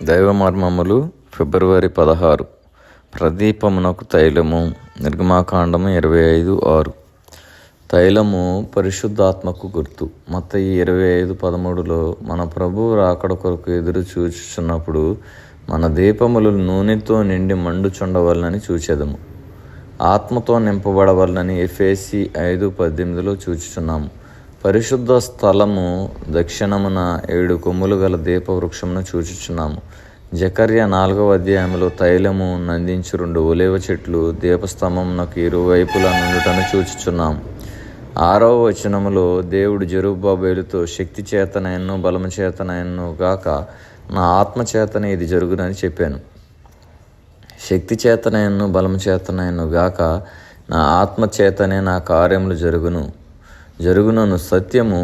దైవమర్మములు ఫిబ్రవరి 16. ప్రదీపమునకు తైలము. నిర్గమాకాండము 25:6. తైలము పరిశుద్ధాత్మకు గుర్తు. మత్తయి 25:13లో మన ప్రభువు రాకడ కొరకు ఎదురు చూచుచున్నప్పుడు మన దీపములు నూనెతో నిండి మండుచుండవలనని చూచెదము. ఆత్మతో నింపబడవలనని ఎఫెసీ 5:18లో చూచుచున్నాము. పరిశుద్ధ స్థలము దక్షిణమున 7 కొమ్ములు గల దీపవృక్షమును చూచుచున్నాము. జకర్యా 4వ అధ్యాయంలో తైలము నందించు 2 ఒలీవ చెట్లు దీపస్తంభమునకు ఇరువైపులా నుండుటను చూచుచున్నాము. 6వ వచనములో దేవుడు జెరుబ్బాబేలుతో శక్తి చేతనైనను బలము చేతనైనను గాక నా ఆత్మ చేతనే ఇది జరుగునని చెప్పాను. శక్తి చేతనైనను బలము చేతనైనను గాక నా ఆత్మ చేతనే నా కార్యములు జరుగునను సత్యము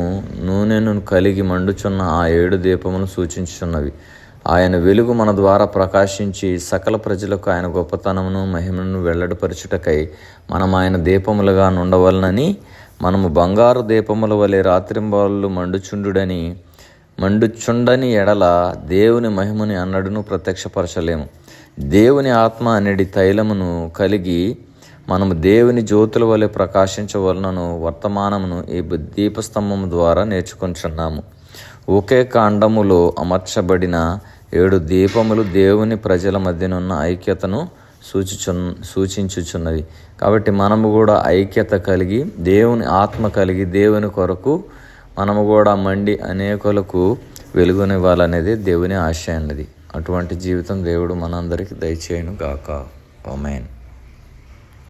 నూనెను కలిగి మండుచున్న ఆ 7 దీపమును సూచించుచున్నవి. ఆయన వెలుగు మన ద్వారా ప్రకాశించి సకల ప్రజలకు ఆయన గొప్పతనమును మహిమను వెల్లడిపరచుటకై మనం ఆయన దీపములుగా నుండవలనని, మనము బంగారు దీపముల వలె రాత్రింబవళ్ళు మండుచుండని ఎడల దేవుని మహిమని అన్నడును ప్రత్యక్షపరచలేము. దేవుని ఆత్మ అనేది తైలమును కలిగి మనము దేవుని జ్యోతుల వలె ప్రకాశించవలనను వర్తమానమును ఈ దీపస్తంభము ద్వారా నేర్చుకుంటున్నాము. ఒకే కాండములో అమర్చబడిన 7 దీపములు దేవుని ప్రజల మధ్యనున్న ఐక్యతను సూచించుచున్నవి. కాబట్టి మనము కూడా ఐక్యత కలిగి దేవుని ఆత్మ కలిగి దేవుని కొరకు మనము కూడా మండి అనేకులకు వెలుగునివ్వాలనేది దేవుని ఆశ అన్నది. అటువంటి జీవితం దేవుడు మనందరికీ దయచేయును గాక. ఆమేన్.